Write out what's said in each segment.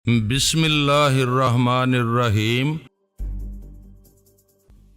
بسم اللہ الرحمن الرحیم۔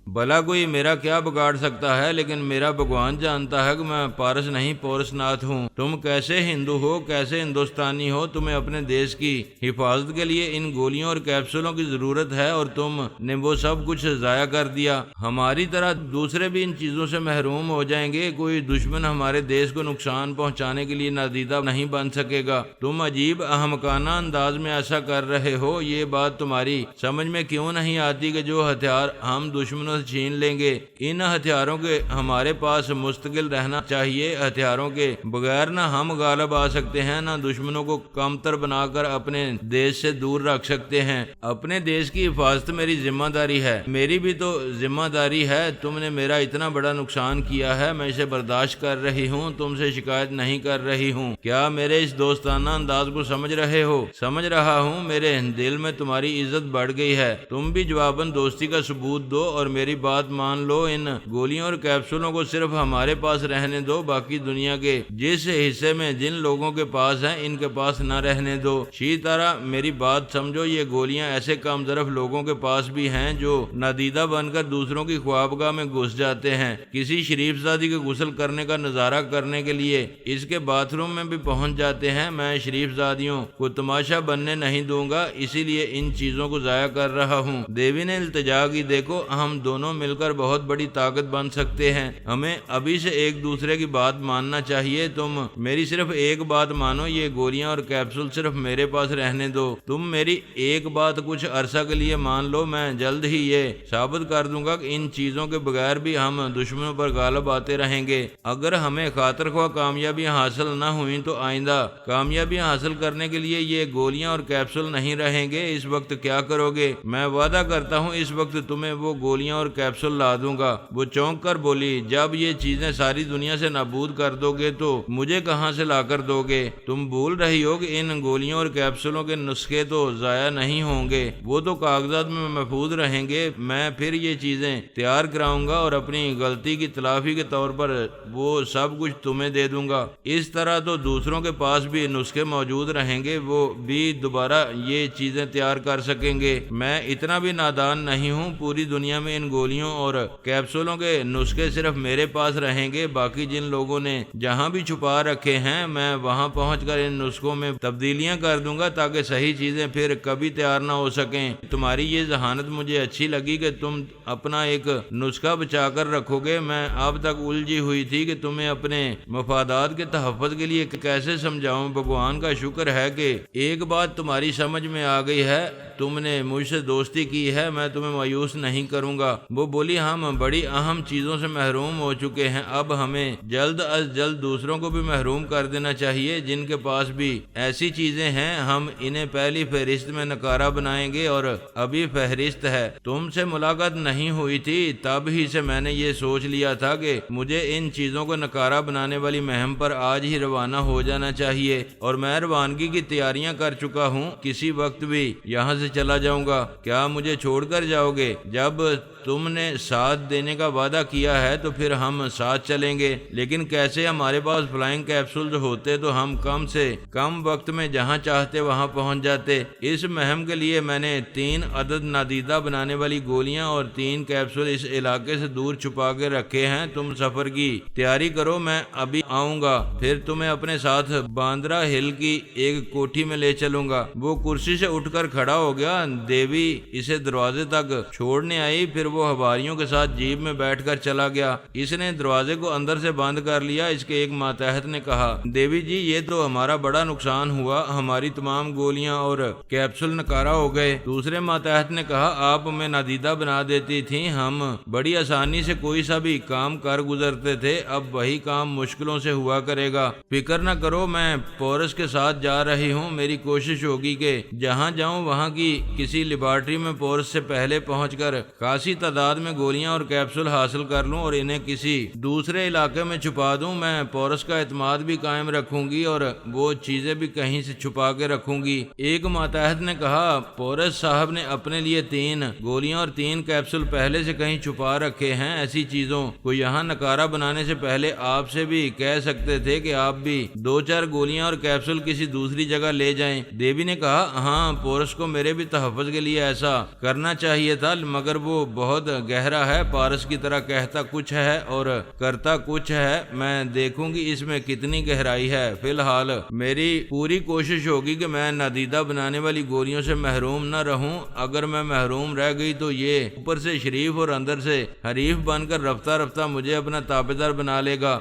بھلا کوئی میرا کیا بگاڑ سکتا ہے، لیکن میرا بھگوان جانتا ہے کہ میں پارس نہیں پورس ناتھ ہوں۔ تم کیسے ہندو ہو، کیسے ہندوستانی ہو، تمہیں اپنے دیش کی حفاظت کے لیے ان گولیوں اور کیپسولوں کی ضرورت ہے اور تم نے وہ سب کچھ ضائع کر دیا۔ ہماری طرح دوسرے بھی ان چیزوں سے محروم ہو جائیں گے۔ کوئی دشمن ہمارے دیش کو نقصان پہنچانے کے لیے نادیدہ نہیں بن سکے گا۔ تم عجیب احمقانہ انداز میں ایسا کر رہے ہو۔ یہ بات تمہاری سمجھ میں کیوں نہیں آتی کہ جو ہتھیار ہم دشمنوں چھین لیں گے، ان ہتھیاروں کے ہمارے پاس مستقل رہنا چاہیے۔ ہتھیاروں کے بغیر نہ ہم غالب آ سکتے ہیں، نہ دشمنوں کو کمتر بنا کر اپنے دیش سے دور رکھ سکتے ہیں۔ اپنے دیش کی حفاظت میری ذمہ داری ہے، میری بھی تو ذمہ داری ہے۔ تم نے میرا اتنا بڑا نقصان کیا ہے، میں اسے برداشت کر رہی ہوں، تم سے شکایت نہیں کر رہی ہوں۔ کیا میرے اس دوستانہ انداز کو سمجھ رہے ہو؟ سمجھ رہا ہوں، میرے دل میں تمہاری عزت بڑھ گئی ہے۔ تم بھی جواباً دوستی کا ثبوت دو اور میری بات مان لو۔ ان گولیوں اور کیپسولوں کو صرف ہمارے پاس رہنے دو، باقی دنیا کے جس حصے میں جن لوگوں کے پاس ہیں ان کے پاس نہ رہنے دو۔ اسی طرح میری بات سمجھو، یہ گولیاں ایسے کم ظرف لوگوں کے پاس بھی ہیں جو نادیدہ بن کر دوسروں کی خوابگاہ میں گھس جاتے ہیں۔ کسی شریف زادی کے غسل کرنے کا نظارہ کرنے کے لیے اس کے باتھ روم میں بھی پہنچ جاتے ہیں۔ میں شریف زادیوں کو تماشا بننے نہیں دوں گا، اسی لیے ان چیزوں کو ضائع کر رہا ہوں۔ دیوی نے التجا کی، دیکھو ہم دونوں مل کر بہت بڑی طاقت بن سکتے ہیں، ہمیں ابھی سے ایک دوسرے کی بات ماننا چاہیے۔ تم میری صرف ایک بات مانو، یہ گولیاں اور کیپسول صرف میرے پاس رہنے دو۔ تم میری ایک بات کچھ عرصہ کے لیے مان لو، میں جلد ہی یہ ثابت کر دوں گا کہ ان چیزوں کے بغیر بھی ہم دشمنوں پر غالب آتے رہیں گے۔ اگر ہمیں خاطر خواہ کامیابیاں حاصل نہ ہوئیں تو آئندہ کامیابیاں حاصل کرنے کے لیے یہ گولیاں اور کیپسول نہیں رہیں گے۔ اس وقت کیا کرو گے؟ میں وعدہ کرتا ہوں اس وقت تمہیں وہ گولیاں اور کیپسول لا دوں گا۔ وہ چونک کر بولی، جب یہ چیزیں ساری دنیا سے نابود کر دو گے تو مجھے کہاں سے لا کر دو گے؟ تم بھول رہی ہو کہ ان گولیوں اور کیپسولوں کے نسخے تو ضائع نہیں ہوں گے، وہ تو کاغذات میں محفوظ رہیں گے۔ میں پھر یہ چیزیں تیار کراؤں گا اور اپنی غلطی کی تلافی کے طور پر وہ سب کچھ تمہیں دے دوں گا۔ اس طرح تو دوسروں کے پاس بھی نسخے موجود رہیں گے، وہ بھی دوبارہ یہ چیزیں تیار کر سکیں گے۔ میں اتنا بھی نادان نہیں ہوں، پوری دنیا میں ان گولیوں اور کیپسولوں کے نسخے صرف میرے پاس رہیں گے۔ باقی جن لوگوں نے جہاں بھی چھپا رکھے ہیں، میں وہاں پہنچ کر ان نسخوں میں تبدیلیاں کر دوں گا تاکہ صحیح چیزیں پھر کبھی تیار نہ ہو سکیں۔ تمہاری یہ ذہانت مجھے اچھی لگی کہ تم اپنا ایک نسخہ بچا کر رکھو گے۔ میں اب تک الجھی ہوئی تھی کہ تمہیں اپنے مفادات کے تحفظ کے لیے کیسے سمجھاؤں۔ بھگوان کا شکر ہے کہ ایک بات تمہاری سمجھ میں آ گئی ہے، تم نے مجھ سے دوستی کی ہے، میں تمہیں مایوس نہیں کروں گا۔ وہ بولی، ہم بڑی اہم چیزوں سے محروم ہو چکے ہیں، اب ہمیں جلد از جلد دوسروں کو بھی محروم کر دینا چاہیے۔ جن کے پاس بھی ایسی چیزیں ہیں ہم انہیں پہلی فہرست میں نکارہ بنائیں گے، اور ابھی فہرست ہے۔ تم سے ملاقات نہیں ہوئی تھی، تب ہی سے میں نے یہ سوچ لیا تھا کہ مجھے ان چیزوں کو نکارہ بنانے والی مہم پر آج ہی روانہ ہو جانا چاہیے، اور میں روانگی کی تیاریاں کر چکا ہوں۔ کسی وقت بھی یہاں سے چلا جاؤں گا۔ کیا مجھے چھوڑ کر جاؤ گے؟ جب تم نے ساتھ دینے کا وعدہ کیا ہے تو پھر ہم ساتھ چلیں گے، لیکن کیسے؟ ہمارے پاس فلائنگ کیپسول ہوتے تو ہم کم سے کم وقت میں جہاں چاہتے وہاں پہنچ جاتے۔ اس مہم کے لیے میں نے 3 عدد نادیدہ بنانے والی گولیاں اور 3 کیپسول اس علاقے سے دور چھپا کے رکھے ہیں۔ تم سفر کی تیاری کرو، میں ابھی آؤں گا، پھر تمہیں اپنے ساتھ باندرا ہل کی ایک کوٹھی میں لے چلوں گا۔ وہ کرسی سے اٹھ کر کھڑا ہو گیا۔ دیوی اسے دروازے تک چھوڑنے آئی، پھر وہ حواریوں کے ساتھ جیپ میں بیٹھ کر چلا گیا۔ اس نے دروازے کو اندر سے بند کر لیا۔ اس کے ایک ماتحت نے کہا، دیوی جی یہ تو ہمارا بڑا نقصان ہوا، ہماری تمام گولیاں اور کیپسول نکارہ ہو گئے۔ دوسرے ماتحت نے کہا، آپ ہمیں نادیدہ بنا دیتی تھیں، ہم بڑی آسانی سے کوئی سا بھی کام کر گزرتے تھے، اب وہی کام مشکلوں سے ہوا کرے گا۔ فکر نہ کرو، میں پورس کے ساتھ جا رہی ہوں، میری کوشش ہوگی کہ جہاں جاؤں وہاں کی کی کسی لیبارٹری میں پورس سے پہلے پہنچ کر خاصی تعداد میں گولیاں اور کیپسول حاصل کر لوں اور انہیں کسی دوسرے علاقے میں چھپا دوں، میں پورس کا اعتماد بھی قائم رکھوں گی اور وہ چیزیں بھی کہیں سے چھپا کے رکھوں گی۔ ایک ماتحت نے کہا، پورس صاحب نے اپنے لیے 3 گولیاں اور 3 کیپسول پہلے سے کہیں چھپا رکھے ہیں، ایسی چیزوں کو یہاں نکارہ بنانے سے پہلے آپ سے بھی کہہ سکتے تھے کہ آپ بھی 2-4 گولیاں اور کیپسول کسی دوسری جگہ لے جائیں۔ دیوی نے کہا، ہاں، پورس کو میرے بھی تحفظ کے لیے ایسا کرنا چاہیے تھا، مگر وہ بہت گہرا ہے، پارس کی طرح کہتا کچھ ہے اور کرتا کچھ ہے، میں دیکھوں گی اس میں کتنی گہرائی ہے۔ فی الحال میری پوری کوشش ہوگی کہ میں نادیدہ بنانے والی گولیوں سے محروم نہ رہوں، اگر میں محروم رہ گئی تو یہ اوپر سے شریف اور اندر سے حریف بن کر رفتہ رفتہ مجھے اپنا تابعدار بنا لے گا۔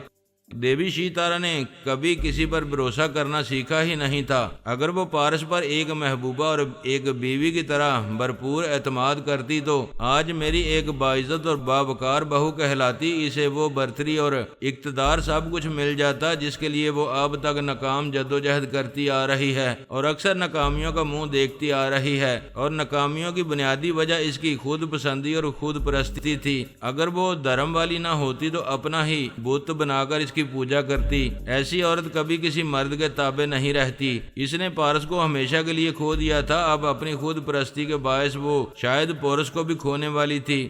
دیوی شی تارا نے کبھی کسی پر بھروسہ کرنا سیکھا ہی نہیں تھا۔ اگر وہ پارس پر ایک محبوبہ اور ایک بیوی کی طرح بھرپور اعتماد کرتی تو آج میری ایک باعزت اور باوقار بہو کہلاتی، اسے وہ برتری اور اقتدار سب کچھ مل جاتا جس کے لیے وہ اب تک ناکام جدوجہد کرتی آ رہی ہے اور اکثر ناکامیوں کا منہ دیکھتی آ رہی ہے، اور ناکامیوں کی بنیادی وجہ اس کی خود پسندی اور خود پرستی تھی۔ اگر وہ دھرم والی نہ ہوتی تو اپنا ہی بت بنا کر اس کی پوجا کرتی۔ ایسی عورت کبھی کسی مرد کے تابع نہیں رہتی۔ اس نے پارس کو ہمیشہ کے لیے کھو دیا تھا، اب اپنی خود پرستی کے باعث وہ شاید پورس کو بھی کھونے والی تھی۔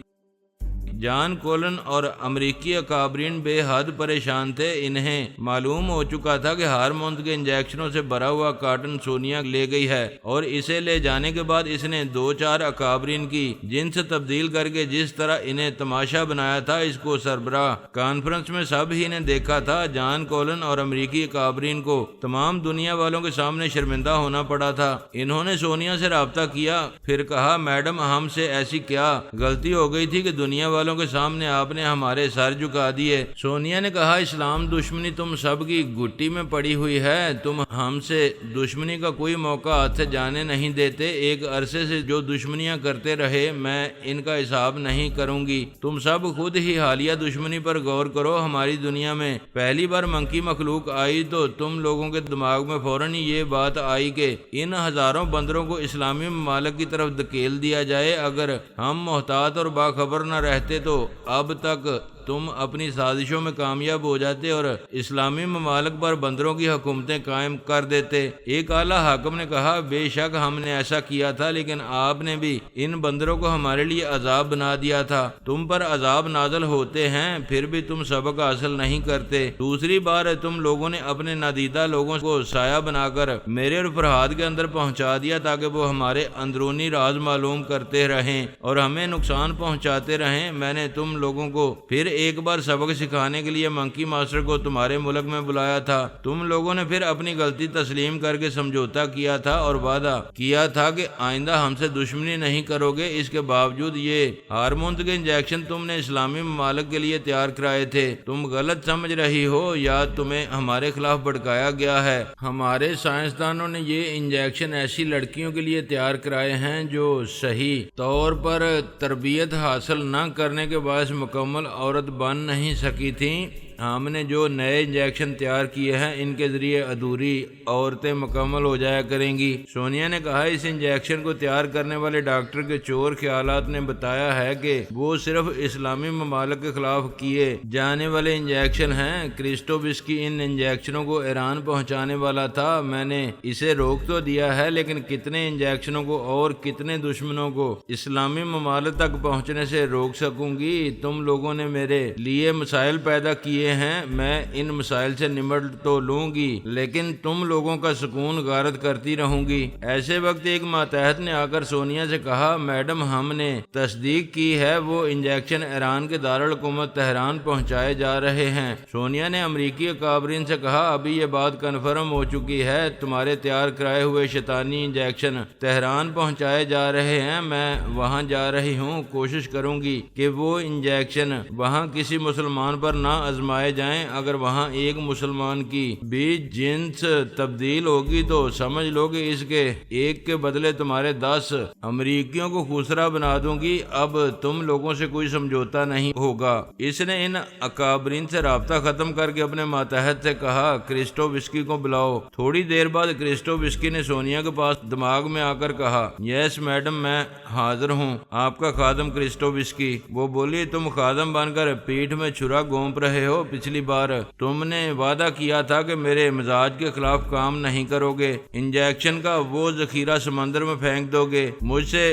جان کولن اور امریکی اکابرین بے حد پریشان تھے۔ انہیں معلوم ہو چکا تھا کہ ہارمونز کے انجیکشنوں سے بھرا ہوا کارٹن سونیا لے گئی ہے، اور اسے لے جانے کے بعد اس نے 2-4 اکابرین کی جنس تبدیل کر کے جس طرح انہیں تماشا بنایا تھا، اس کو سربراہ کانفرنس میں سب ہی نے دیکھا تھا۔ جان کولن اور امریکی اکابرین کو تمام دنیا والوں کے سامنے شرمندہ ہونا پڑا تھا۔ انہوں نے سونیا سے رابطہ کیا، پھر کہا، میڈم، ہم سے ایسی کیا غلطی ہو گئی تھی کہ دنیا والوں کے سامنے آپ نے ہمارے سر جھکا دیے؟ سونیا نے کہا، اسلام دشمنی تم سب کی گھٹی میں پڑی ہوئی ہے، تم ہم سے دشمنی کا کوئی موقع ہاتھ سے جانے نہیں دیتے۔ ایک عرصے سے جو دشمنیاں کرتے رہے، میں ان کا حساب نہیں کروں گی۔ تم سب خود ہی حالیہ دشمنی پر غور کرو۔ ہماری دنیا میں پہلی بار منکی مخلوق آئی تو تم لوگوں کے دماغ میں فوراً یہ بات آئی کہ ان ہزاروں بندروں کو اسلامی ممالک کی طرف دھکیل دیا جائے۔ اگر ہم محتاط اور باخبر نہ رہتے تو اب تک تم اپنی سازشوں میں کامیاب ہو جاتے اور اسلامی ممالک پر بندروں کی حکومتیں قائم کر دیتے۔ ایک اعلیٰ حاکم نے کہا، بے شک ہم نے ایسا کیا تھا، لیکن آپ نے بھی ان بندروں کو ہمارے لیے عذاب بنا دیا تھا۔ تم پر عذاب نازل ہوتے ہیں، پھر بھی تم سبق حاصل نہیں کرتے۔ دوسری بار تم لوگوں نے اپنے نادیدہ لوگوں کو سایہ بنا کر میرے اور فرحاد کے اندر پہنچا دیا تاکہ وہ ہمارے اندرونی راز معلوم کرتے رہیں اور ہمیں نقصان پہنچاتے رہیں۔ میں نے تم لوگوں کو پھر ایک بار سبق سکھانے کے لیے منکی ماسٹر کو تمہارے ملک میں بلایا تھا۔ تم لوگوں نے پھر اپنی غلطی تسلیم کر کے سمجھوتا کیا تھا اور وعدہ کیا تھا کہ آئندہ ہم سے دشمنی نہیں کرو گے۔ اس کے باوجود یہ ہارمونز کے انجیکشن تم نے اسلامی ممالک کے لیے تیار کرائے تھے۔ تم غلط سمجھ رہی ہو یا تمہیں ہمارے خلاف بھڑکایا گیا ہے۔ ہمارے سائنسدانوں نے یہ انجیکشن ایسی لڑکیوں کے لیے تیار کرائے ہیں جو صحیح طور پر تربیت حاصل نہ کرنے کے باعث مکمل عورت بن نہیں سکی تھیں۔ ہم نے جو نئے انجیکشن تیار کیے ہیں، ان کے ذریعے ادھوری عورتیں مکمل ہو جایا کریں گی۔ سونیا نے کہا، اس انجیکشن کو تیار کرنے والے ڈاکٹر کے چور خیالات نے بتایا ہے کہ وہ صرف اسلامی ممالک کے خلاف کیے جانے والے انجیکشن ہیں۔ کرسٹوبس کی ان انجیکشنوں کو ایران پہنچانے والا تھا۔ میں نے اسے روک تو دیا ہے، لیکن کتنے انجیکشنوں کو اور کتنے دشمنوں کو اسلامی ممالک تک پہنچنے سے روک سکوں گی؟ تم لوگوں نے میرے لیے مسائل پیدا کیے ہیں، میں ان مسائل سے نمٹ تو لوں گی، لیکن تم لوگوں کا سکون غارت کرتی رہوں گی۔ ایسے وقت ایک ماتحت نے آ کر سونیا سے کہا، میڈم، ہم نے تصدیق کی ہے، وہ انجیکشن ایران کے دارالحکومت تہران پہنچائے جا رہے ہیں۔ سونیا نے امریکی اکابرین سے کہا، ابھی یہ بات کنفرم ہو چکی ہے، تمہارے تیار کرائے ہوئے شیطانی انجیکشن تہران پہنچائے جا رہے ہیں۔ میں وہاں جا رہی ہوں، کوشش کروں گی کہ وہ انجیکشن وہاں کسی مسلمان پر نہ آزمائے بنائے جائیں، اگر وہاں ایک مسلمان کی بھی جنس تبدیل ہوگی تو سمجھ لو کہ اس کے ایک کے بدلے تمہارے 10 امریکیوں کو خسرہ بنا دوں گی۔ اب تم لوگوں سے کوئی سمجھوتا نہیں ہوگا۔ اس نے ان اکابرین سے رابطہ ختم کر کے اپنے ماتحت سے کہا کرسٹووسکی کو بلاؤ۔ تھوڑی دیر بعد کرسٹووسکی نے سونیا کے پاس دماغ میں آ کر کہا، یس میڈم، میں حاضر ہوں، آپ کا خادم کرسٹووسکی۔ وہ بولی، تم خادم بن کر پیٹھ میں چھرا گھونپ رہے ہو۔ پچھلی بار تم نے وعدہ کیا تھا کہ میرے مزاج کے خلاف کام نہیں کرو گے، انجیکشن کا وہ ذخیرہ سمندر میں پھینک دو گے۔ مجھ سے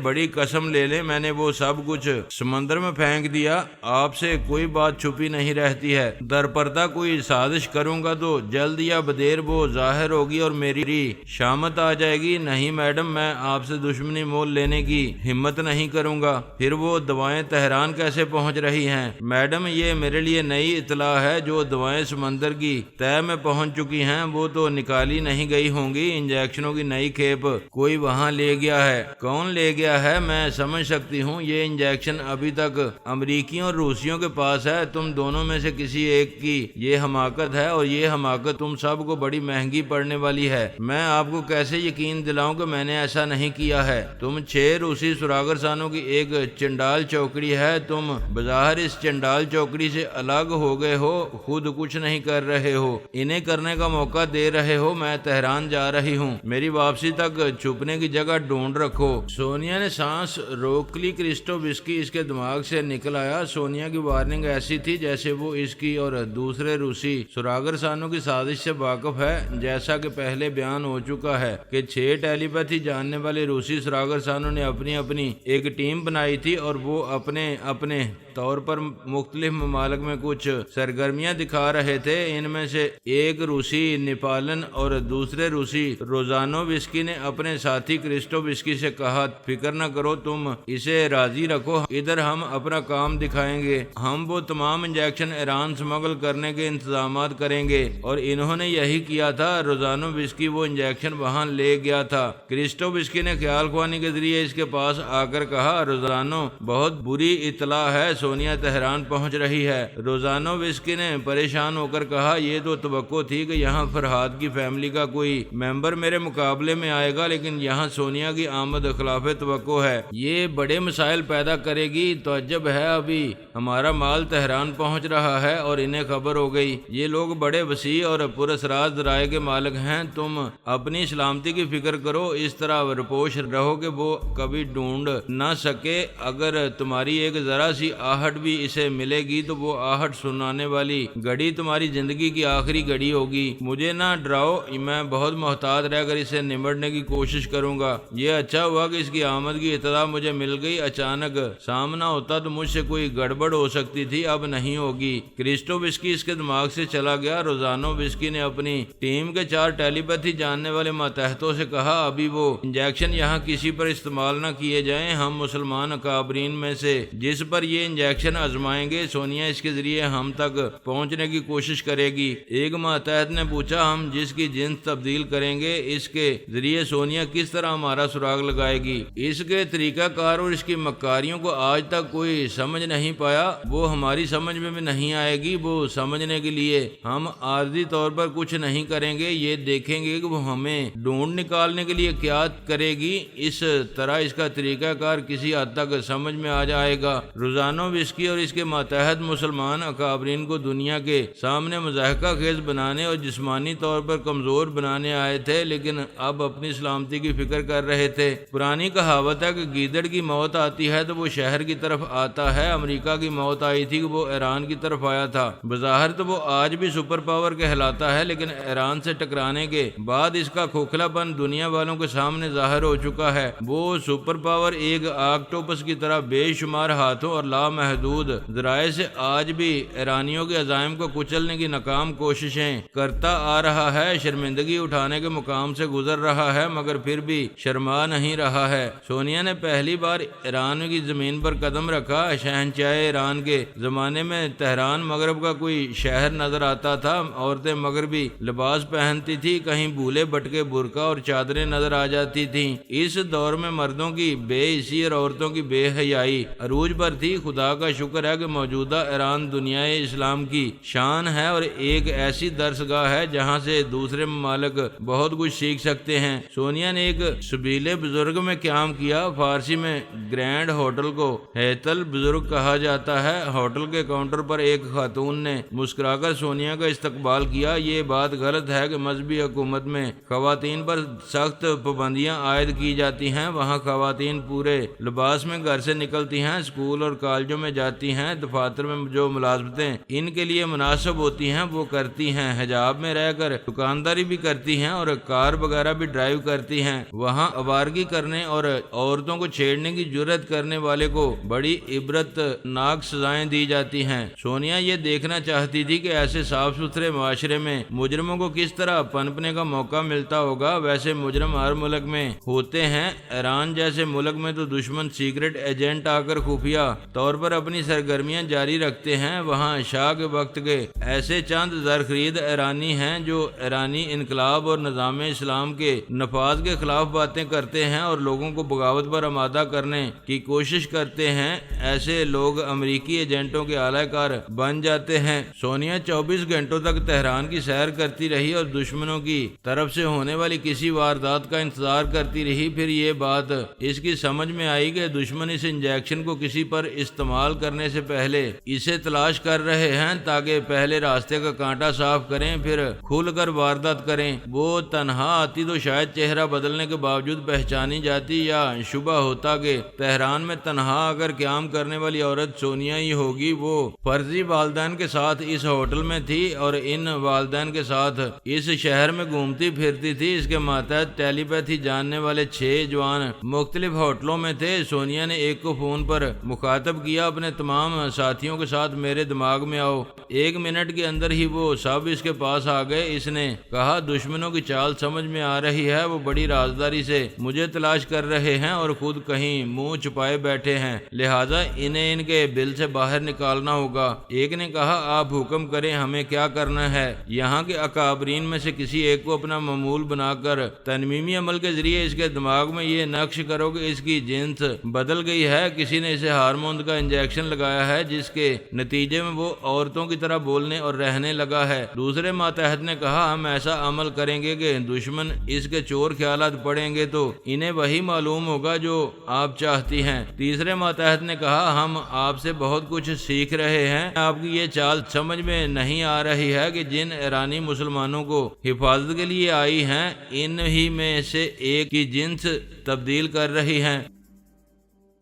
بڑی قسم لے لیں، میں نے وہ سب کچھ سمندر میں پھینک دیا۔ آپ سے کوئی بات چھپی نہیں رہتی ہے۔ درپردہ کوئی سازش کروں گا تو جلد یا بدیر وہ ظاہر ہوگی اور میری شامت آ جائے گی۔ نہیں میڈم، میں آپ سے دشمنی مول لینے کی ہمت نہیں کروں گا۔ پھر وہ دوائیں تہران کیسے پہنچ رہی ہیں؟ میڈم، یہ میرے لیے نئی اطلاع ہے۔ جو دوائیں سمندر کی تہہ میں پہنچ چکی ہیں وہ تو نکالی نہیں گئی ہوں گی۔ انجیکشنوں کی نئی کھیپ کوئی وہاں لے گیا ہے۔ کون لے گیا ہے؟ میں سمجھ سکتی ہوں، یہ انجیکشن ابھی تک امریکیوں اور روسیوں کے پاس ہے۔ تم دونوں میں سے کسی ایک کی یہ حماقت ہے، اور یہ حماقت تم سب کو بڑی مہنگی پڑنے والی ہے۔ میں آپ کو کیسے یقین دلاؤں کہ میں نے ایسا نہیں کیا ہے؟ تم 6 روسی سراغرسانوں کی ایک چنڈال چوکڑی ہے۔ تم بظاہر اس چنڈال چوکڑی سے الگ ہو گئے ہو، خود کچھ نہیں کر رہے ہو، انہیں کرنے کا موقع دے رہے ہو۔ میں تہران جا رہی ہوں، میری واپسی تک چھپنے کی جگہ ڈھونڈ رکھو۔ سونیا نے سانس روک لی۔ کرسٹووسکی اس کے دماغ سے نکل آیا۔ سونیا کی وارننگ ایسی تھی جیسے وہ اس کی اور دوسرے روسی سراغرسانوں کی سازش سے واقف ہے۔ جیسا کہ پہلے بیان ہو چکا ہے کہ 6 ٹیلی پیتھی جاننے والے روسی سراغرسانوں نے اپنی ایک ٹیم بنائی تھی، اور وہ اپنے طور پر مختلف ممالک میں کچھ سرگرمیاں دکھا رہے تھے۔ ان میں سے ایک روسی نیپالن اور دوسرے روسی روزانووسکی نے اپنے ساتھی کرسٹووسکی سے کہا، فکر نہ کرو، تم اسے راضی رکھو، ادھر ہم اپنا کام دکھائیں گے۔ ہم وہ تمام انجیکشن ایران سمگل کرنے کے انتظامات کریں گے۔ اور انہوں نے یہی کیا تھا۔ روزانووسکی وہ انجیکشن وہاں لے گیا تھا۔ کرسٹووسکی نے خیال خوانی کے ذریعے اس کے پاس آ کر کہا، روزانو، بہت بری اطلاع ہے، سونیا تہران پہنچ رہی ہے۔ روزانووسکی نے پریشان ہو کر کہا، یہ تو توقع تھی کہ یہاں فرحاد کی فیملی کا کوئی ممبر میرے مقابلے میں آئے گا، لیکن یہاں سونیا کی آمد خلاف توقع ہے۔ یہ بڑے مسائل پیدا کرے گی۔ تعجب ہے، ابھی ہمارا مال تہران پہنچ رہا ہے اور انہیں خبر ہو گئی۔ یہ لوگ بڑے وسیع اور پراسرار ذرائع کے مالک ہیں۔ تم اپنی سلامتی کی فکر کرو، اس طرح رپوش رہو کہ وہ کبھی ڈھونڈ نہ سکے۔ اگر تمہاری ایک ذرا سی آہٹ بھی اسے ملے گی تو وہ آہٹ سنانے والی گھڑی تمہاری زندگی کی آخری گھڑی ہوگی۔ مجھے نہ ڈراؤ، میں بہت محتاط رہ کر اسے نمٹنے کی کوشش کروں گا۔ یہ اچھا ہوا کہ اس کی آمد کی اطلاع مجھے مل گئی۔ اچانک سامنا ہوتا تو مجھ سے کوئی گڑبڑ ہو سکتی تھی، اب نہیں ہوگی۔ کرسٹووسکی اس کے دماغ سے چلا گیا۔ روزانووسکی نے اپنی ٹیم کے 4 ٹیلی پیتھی جاننے والے ماتحتوں سے کہا، ابھی وہ انجیکشن یہاں کسی پر استعمال نہ کیے جائیں۔ ہم مسلمان اکابرین میں سے جس پر یہ انجیکشن آزمائیں گے، سونیا اس کے ذریعے ہم تک پہنچنے کی کوشش کرے گی۔ ایک ماتحت نے پوچھا، ہم جس کی جنس تبدیل کریں گے، اس کے ذریعے سونیا کس طرح ہمارا سراغ لگائے گی؟ اس کے طریقہ کار اور اس کی مکاریوں کو آج تک کوئی سمجھ نہیں پایا۔ وہ ہماری سمجھ میں بھی نہیں آئے گی۔ وہ سمجھنے کے لیے ہم عارضی طور پر کچھ نہیں کریں گے، یہ دیکھیں گے کہ وہ ہمیں ڈھونڈ نکالنے کے لیے کیا کرے گی۔ اس طرح اس کا طریقہ کار کسی حد تک سمجھ میں آ جائے گا۔ روزانووسکی اور اس کے ماتحت مسلمان اکابرین کو دنیا کے سامنے مضحکہ خیز بنانے اور جسمانی طور پر کمزور بنانے آئے تھے، لیکن اب اپنی سلامتی کی فکر کر رہے تھے۔ پرانی کہاوت ہے کہ گیدڑ کی موت آتی ہے تو وہ شہر کی طرف آتا ہے۔ امریکہ کی موت آئی تھی کہ وہ ایران کی طرف آیا تھا۔ بظاہر تو وہ آج بھی سپر پاور کہلاتا ہے، لیکن ایران سے ٹکرانے کے بعد اس کا کھوکھلا پن دنیا والوں کے سامنے ظاہر ہو چکا ہے۔ وہ سپر پاور ایک آکٹوپس کی طرح بے شمار ہاتھوں اور لامحدود ذرائع سے آج بھی ایرانیوں کے عزائم کو کچلنے کی ناکام کوششیں کرتا آ رہا ہے۔ شرمندگی اٹھانے کے مقام سے گزر رہا ہے، مگر پھر بھی شرما نہیں رہا ہے۔ سونیا نے پہلی بار ایران کی زمین پر قدم رکھا۔ شہنشاہ ایران کے زمانے میں تہران مغرب کا کوئی شہر نظر آتا تھا۔ عورتیں مغربی لباس پہنتی تھی، کہیں بھولے بٹکے برقع اور چادریں نظر آ جاتی تھیں۔ اس دور میں مردوں کی بے حسی اور عورتوں کی بے حیائی عروج پر تھی۔ خدا کا شکر ہے کہ موجودہ ایران دنیا دنیا اسلام کی شان ہے اور ایک ایسی درسگاہ ہے جہاں سے دوسرے ممالک بہت کچھ سیکھ سکتے ہیں۔ سونیا نے ایک سبیل بزرگ میں قیام کیا۔ فارسی میں گرینڈ ہوٹل کو ہیتل بزرگ کہا جاتا ہے۔ ہوٹل کے کاؤنٹر پر ایک خاتون نے مسکرا کر سونیا کا استقبال کیا۔ یہ بات غلط ہے کہ مذہبی حکومت میں خواتین پر سخت پابندیاں عائد کی جاتی ہیں۔ وہاں خواتین پورے لباس میں گھر سے نکلتی ہیں، اسکول اور کالجوں میں جاتی ہیں، دفاتر میں جو ملازمتیں ان کے لیے مناسب ہوتی ہیں وہ کرتی ہیں، حجاب میں رہ کر دکانداری بھی کرتی ہیں اور کار وغیرہ بھی ڈرائیو کرتی ہیں۔ وہاں آوارگی کرنے اور عورتوں کو چھیڑنے کی جرات کرنے والے کو بڑی عبرت ناک سزائیں دی جاتی ہیں۔ سونیا یہ دیکھنا چاہتی تھی کہ ایسے صاف ستھرے معاشرے میں مجرموں کو کس طرح پنپنے کا موقع ملتا ہوگا۔ ویسے مجرم ہر ملک میں ہوتے ہیں۔ ایران جیسے ملک میں تو دشمن سیکرٹ ایجنٹ آ کر خفیہ طور پر اپنی سرگرمیاں جاری رکھتے ہیں۔ وہاں شاہ کے وقت کے ایسے چند زرخرید ایرانی ہیں جو ایرانی انقلاب اور نظام اسلام کے نفاذ کے خلاف باتیں کرتے ہیں اور لوگوں کو بغاوت پر آمادہ کرنے کی کوشش کرتے ہیں۔ ایسے لوگ امریکی ایجنٹوں کے اعلی کار بن جاتے ہیں۔ سونیا 24 گھنٹوں تک تہران کی سیر کرتی رہی اور دشمنوں کی طرف سے ہونے والی کسی واردات کا انتظار کرتی رہی۔ پھر یہ بات اس کی سمجھ میں آئی کہ دشمن اس انجیکشن کو کسی پر استعمال کرنے سے پہلے اسے تلاش کر رہے ہیں تاکہ پہلے راستے کا کانٹا صاف کریں پھر کھل کر واردات کریں۔ وہ تنہا آتی تو شاید چہرہ بدلنے کے باوجود پہچانی جاتی، یا شبہ ہوتا کہ تہران میں تنہا آ کر قیام کرنے والی عورت سونیا ہی ہوگی۔ وہ فرضی والدین کے ساتھ اس ہوٹل میں تھی اور ان والدین کے ساتھ اس شہر میں گھومتی پھرتی تھی۔ اس کے ماتحت ٹیلی پیتھی جاننے والے 6 جوان مختلف ہوٹلوں میں تھے۔ سونیا نے ایک کو فون پر مخاطب کیا، اپنے تمام ساتھیوں کے ساتھ میرے دماغ میں آؤ۔ 1 منٹ کے اندر ہی وہ سب اس کے پاس آ گئے۔ اس نے کہا دشمنوں کی چال سمجھ میں آ رہی ہے، وہ بڑی رازداری سے مجھے تلاش کر رہے ہیں اور خود کہیں منہ چھپائے بیٹھے ہیں، لہذا انہیں ان کے بل سے باہر نکالنا ہوگا۔ ایک نے کہا آپ حکم کریں، ہمیں کیا کرنا ہے؟ یہاں کے اکابرین میں سے کسی ایک کو اپنا معمول بنا کر تنمیمی عمل کے ذریعے اس کے دماغ میں یہ نقش کرو کہ اس کی جنس بدل گئی ہے، کسی نے اسے ہارمون کا انجیکشن لگایا ہے جس کے نتیجے میں وہ عورتوں کی طرح بولنے اور رہنے لگا ہے۔ دوسرے ماتحت نے کہا ہم ایسا عمل کریں گے کہ دشمن اس کے چور خیالات پڑیں گے تو انہیں وہی معلوم ہوگا جو آپ چاہتی ہیں۔ تیسرے ماتحت نے کہا ہم آپ سے بہت کچھ سیکھ رہے ہیں، آپ کی یہ چال سمجھ میں نہیں آ رہی ہے کہ جن ایرانی مسلمانوں کو حفاظت کے لیے آئی ہیں ان ہی میں سے ایک کی جنس تبدیل کر رہی ہیں۔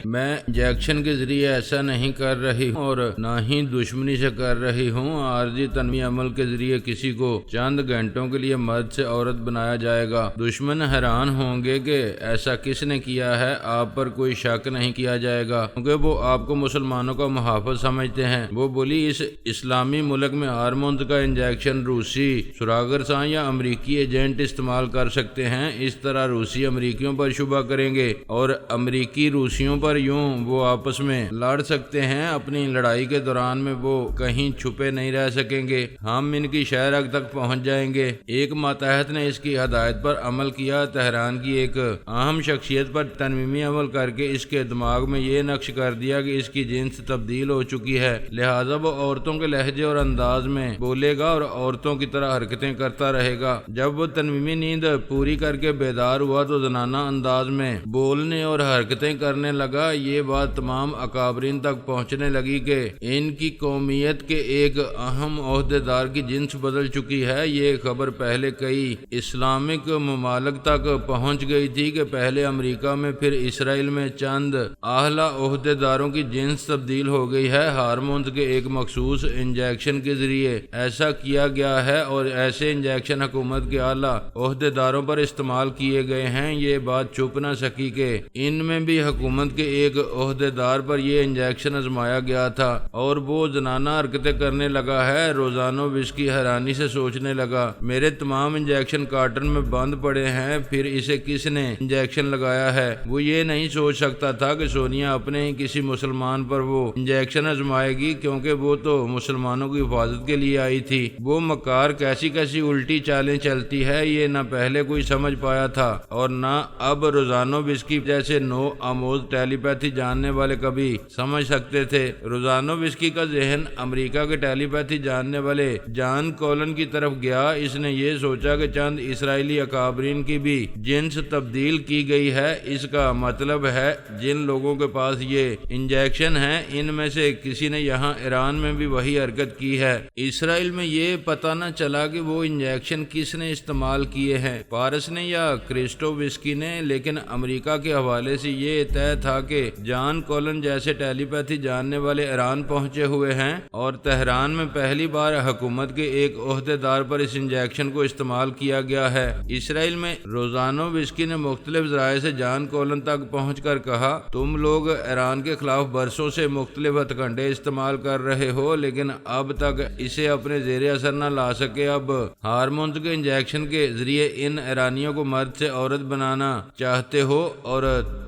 میں انجیکشن کے ذریعے ایسا نہیں کر رہی ہوں اور نہ ہی دشمنی سے کر رہی ہوں۔ عارضی تنمیمی عمل کے ذریعے کسی کو چند گھنٹوں کے لیے مرد سے عورت بنایا جائے گا۔ دشمن حیران ہوں گے کہ ایسا کس نے کیا ہے، آپ پر کوئی شک نہیں کیا جائے گا کیونکہ وہ آپ کو مسلمانوں کا محافظ سمجھتے ہیں۔ وہ بولی اس اسلامی ملک میں ہارمونز کا انجیکشن روسی سراغرساں یا امریکی ایجنٹ استعمال کر سکتے ہیں۔ اس طرح روسی امریکیوں پر شبہ کریں گے اور امریکی روسیوں پر یوں وہ آپس میں لڑ سکتے ہیں۔ اپنی لڑائی کے دوران میں وہ کہیں چھپے نہیں رہ سکیں گے، ہم ان کی شہرک تک پہنچ جائیں گے۔ ایک ماتحت نے اس کی ہدایت پر عمل کیا، تہران کی ایک اہم شخصیت پر تنمیمی عمل کر کے اس کے دماغ میں یہ نقش کر دیا کہ اس کی جنس تبدیل ہو چکی ہے، لہذا وہ عورتوں کے لہجے اور انداز میں بولے گا اور عورتوں کی طرح حرکتیں کرتا رہے گا۔ جب وہ تنمیمی نیند پوری کر کے بیدار ہوا تو زنانہ انداز میں بولنے اور حرکتیں کرنے لگا۔ یہ بات تمام اکابرین تک پہنچنے لگی کہ ان کی قومیت کے ایک اہم عہدیدار کی جنس بدل چکی ہے۔ یہ خبر پہلے کئی اسلامک ممالک تک پہنچ گئی تھی کہ پہلے امریکہ میں پھر اسرائیل میں چند اعلیٰ عہدیداروں کی جنس تبدیل ہو گئی ہے۔ ہارمونز کے ایک مخصوص انجیکشن کے ذریعے ایسا کیا گیا ہے اور ایسے انجیکشن حکومت کے اعلیٰ عہدیداروں پر استعمال کیے گئے ہیں۔ یہ بات چھپ نہ سکی کہ ان میں بھی حکومت کے ایک عہدیدار پر یہ انجیکشن آزمایا گیا تھا اور وہ زنانہ حرکتیں کرنے لگا ہے۔ روزانو وسکی حیرانی سے سوچنے لگا میرے تمام انجیکشن کارٹن میں بند پڑے ہیں، پھر اسے کس نے انجیکشن لگایا ہے؟ وہ یہ نہیں سوچ سکتا تھا کہ سونیا اپنے ہی کسی مسلمان پر وہ انجیکشن آزمائے گی کیونکہ وہ تو مسلمانوں کی حفاظت کے لیے آئی تھی۔ وہ مکار کیسی کیسی الٹی چالیں چلتی ہے یہ نہ پہلے کوئی سمجھ پایا تھا اور نہ اب روزانو وسکی جیسے نو آموز ٹیلی ٹیلی پیتھی جاننے والے کبھی سمجھ سکتے تھے۔ روزانوفسکی کا ذہن امریکہ کے ٹیلی پیتھی جاننے والے جان کولن کی طرف گیا۔ اس نے یہ سوچا کہ چند اسرائیلی اکابرین کی بھی جنس تبدیل کی گئی ہے۔ اس کا مطلب ہے جن لوگوں کے پاس یہ انجیکشن ہے ان میں سے کسی نے یہاں ایران میں بھی وہی حرکت کی ہے۔ اسرائیل میں یہ پتہ نہ چلا کہ وہ انجیکشن کس نے استعمال کیے ہیں، پارس نے یا کرسٹووسکی نے، لیکن امریکہ کے حوالے سے یہ طے تھا کہ جان کولن جیسے ٹیلی پیتھی جاننے والے ایران پہنچے ہوئے ہیں، اور تہران میں پہلی بار حکومت کے ایک عہدے دار پر اس انجیکشن کو استعمال کیا گیا ہے۔ اسرائیل میں روزانوفسکی نے مختلف ذرائع سے جان کولن تک پہنچ کر کہا، تم لوگ ایران کے خلاف برسوں سے مختلف ہتھ کنڈے استعمال کر رہے ہو لیکن اب تک اسے اپنے زیر اثر نہ لا سکے۔ اب ہارمونز کے انجیکشن کے ذریعے ان ایرانیوں کو مرد سے عورت بنانا چاہتے ہو اور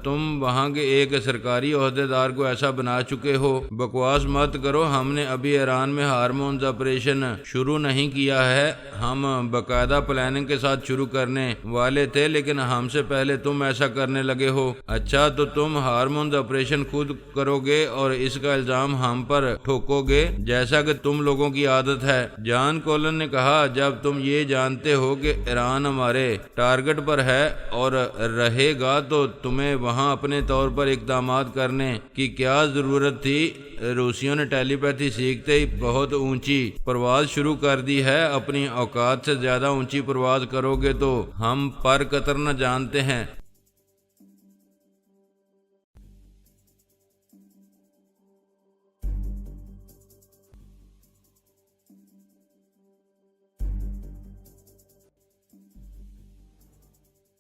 تم وہاں کے ایک سرکاری عہدے دار کو ایسا بنا چکے ہو۔ بکواس مت کرو، ہم نے ابھی ایران میں ہارمونز آپریشن شروع نہیں کیا ہے، ہم باقاعدہ پلاننگ کے ساتھ شروع کرنے والے تھے لیکن ہم سے پہلے تم ایسا کرنے لگے ہو۔ اچھا تو تم ہارمونز آپریشن خود کرو گے اور اس کا الزام ہم پر ٹھوکو گے جیسا کہ تم لوگوں کی عادت ہے۔ جان کولن نے کہا، جب تم یہ جانتے ہو کہ ایران ہمارے ٹارگٹ پر ہے اور رہے گا تو تمہیں وہاں اپنے طور پر اقدامات کرنے کی کیا ضرورت تھی؟ روسیوں نے ٹیلی پیتھی سیکھتے ہی بہت اونچی پرواز شروع کر دی ہے۔ اپنی اوقات سے زیادہ اونچی پرواز کرو گے تو ہم پر قطر نہ جانتے ہیں۔